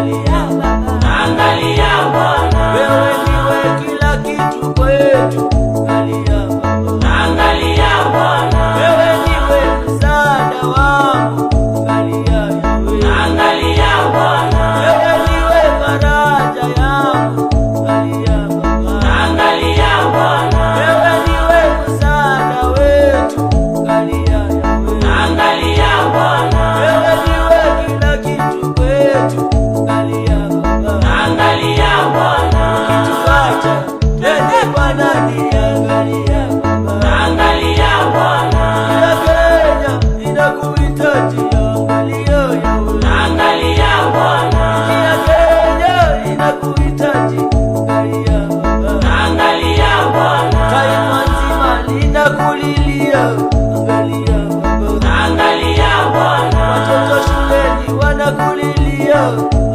angalia Baba, angalia Bwana, wewe ndiwe kila kitu kwetu, angalia Baba, angalia Bwana, wewe ndiwe msaada wangu, angalia Yahweh, angalia Bwana, wewe ndiwe faraja yangu, angalia Baba, angalia Bwana, wewe ndiwe msaada wetu, angalia Yahweh, angalia Bwana, wewe ndiwe kila kitu kwetu, angalia Baba, angalia Bwana, ukituacha twende kwa nani? Angalia Baba, angalia Bwana, kila Kenya inakuhitaji, angalia Yahweh, angalia Bwana, kila Kenya inakuhitaji, angalia Baba, angalia Bwana, taifa nzima linakulilia, angalia Baba, angalia Bwana, watoto shuleni wanakulilia,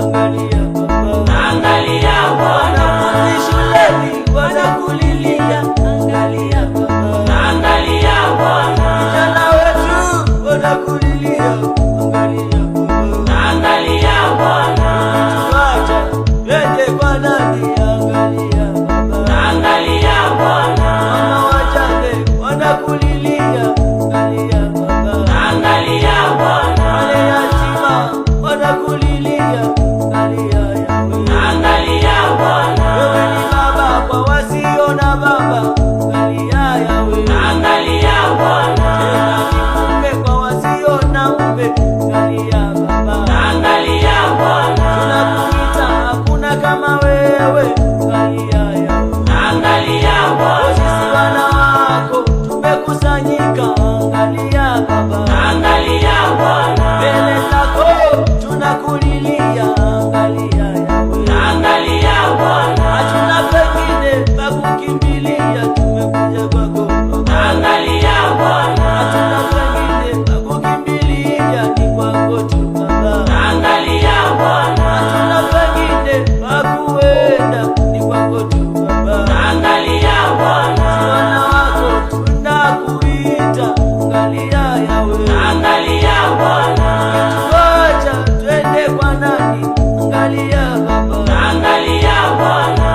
angalia Baba, angalia Bwana, wanafunzi shuleni wanakulilia, angalia Baba, angalia Bwana, vijana wetu wanakulilia, angalia Baba, angalia Bwana, tuacha twende kwa nani? Angalia Baba, angalia Bwana, mama wajane wanakulilia, angalia Baba, angalia Bwana, wale yatima wanakulilia, angalia Yahweh, angalia Bwana, wewe ni baba kwa wasio na baba, angalia Yahweh, angalia Bwana, tena ni mume kwa wasio na mume, angalia Baba, angalia Bwana, tunakuita hakuna kama wewe, angalia Yahweh, angalia sisi Bwana, wana wako tumekusanyika, angalia Baba, angalia Bwana, mbele zako tunakulilia, angalia Yahweh, angalia Bwana, hatuna pengine pa kukimbilia, tumekuja kwako Baba, angalia Bwana, hatuna pengine pa kukimbilia, ni kwako tu Baba, angalia Bwana, hatuna pengine pa kuenda, ni kwako tu Baba, angalia Bwana, wana wako tunakuita, angalia Yahweh, angalia Bwana, tuacha twende kwa nani? Angalia Baba, angalia Bwana,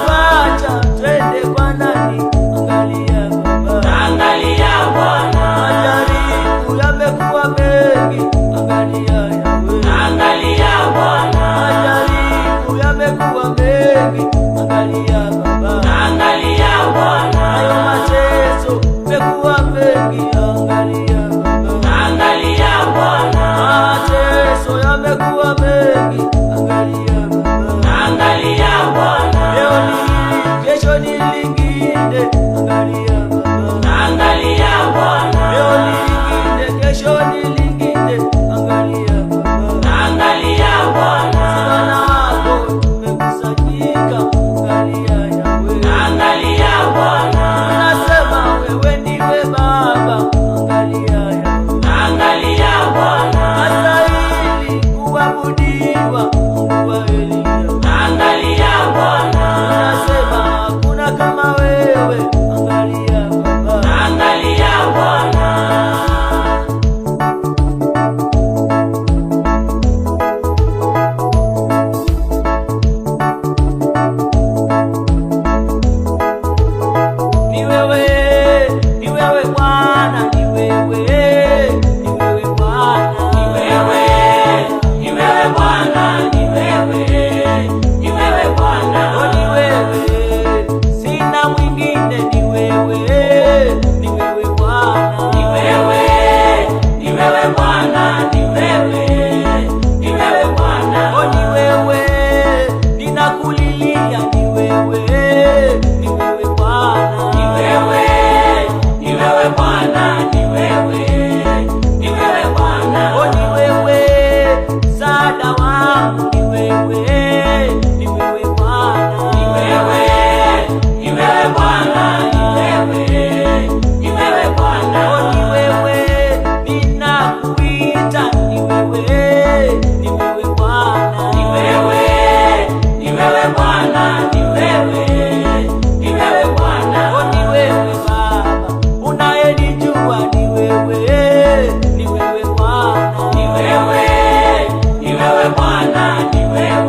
tuacha twende kwa nani? Angalia Baba, angalia Bwana, majaribu yamekuwa mengi, angalia Yahweh, angalia Bwana, majaribu yamekuwa mengi, angalia Baba, angalia Bwana, hayo mateso yamekuwa mengi, angalia Baba, angalia Bwana, mateso yamekuwa mengi, angalia Baba, angalia Bwana, leo ni hili, kesho ni lingine, angalia Baba, angalia Bwana, leo ni lingine, kesho ni lingine, angalia Baba, angalia Bwana, wana wako tumekusanyika, angalia Yahweh, angalia Bwana, tunasema wewe ndiwe Baba, angalia Yahweh, angalia Bwana, astahili kuabudiwa, Mungu wa Elia, angalia Bwana, tunasema hakuna kama wewe, angalia Baba, angalia Bwana, ni wewe, ni wewe Bwana, ni wewe, ni wewe Bwana, ni wewe, ni wewe Bwana, ni wewe, ni wewe Bwana, oh, ni wewe, sina mwingine, ni wewe, ni wewe Bwana, ni wewe, ni wewe Bwana, ni wewe, ni wewe Bwana, oh, ni wewe, ninakulilia, ni wewe, ni wewe Bwana, ni wewe, ni wewe Bwana, ni wewe, ni wewe Bwana, oh, ni wewe, msaada wangu, ni wewe, ni wewe Bwana, ni wewe, ni wewe Bwana, ni wewe, ni wewe Bwana, oh, ni wewe, ninakuita, ni wewe, ni wewe Bwana, ni wewe, ni wewe Bwana, ni wewe, ni wewe Bwana, oh, ni wewe Baba, unayenijua, ni wewe, ni wewe Bwana, ni wewe, ni wewe Bwana, ni wewe,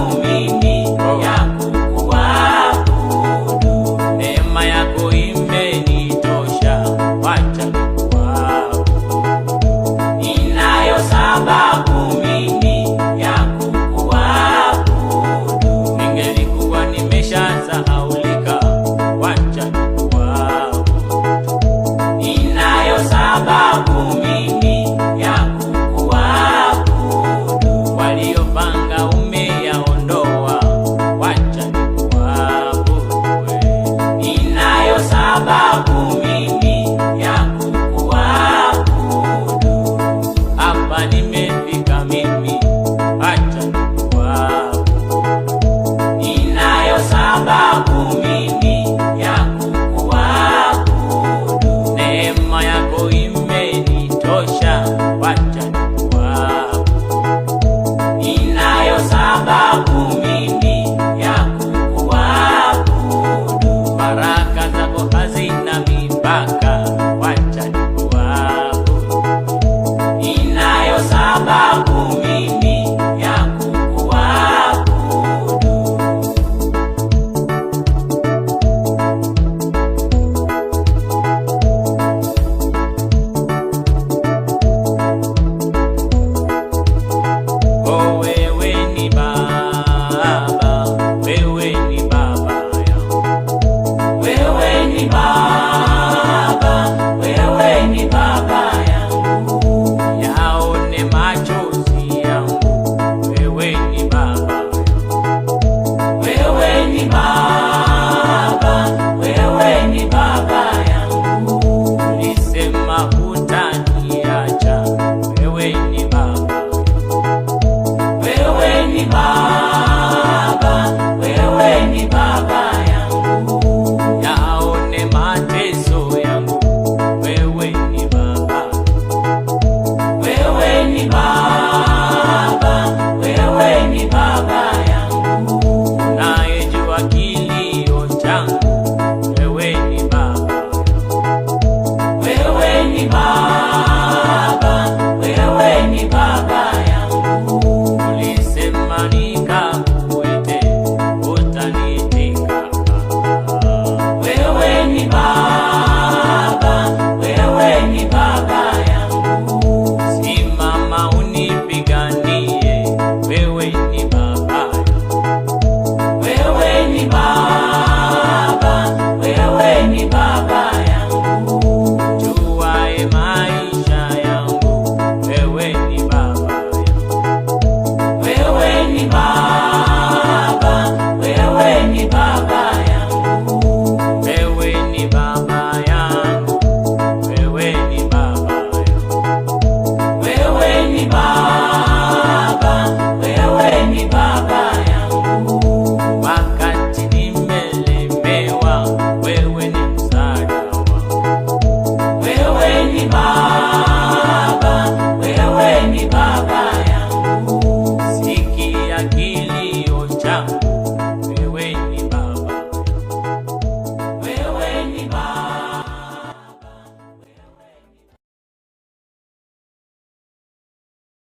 wangu mimi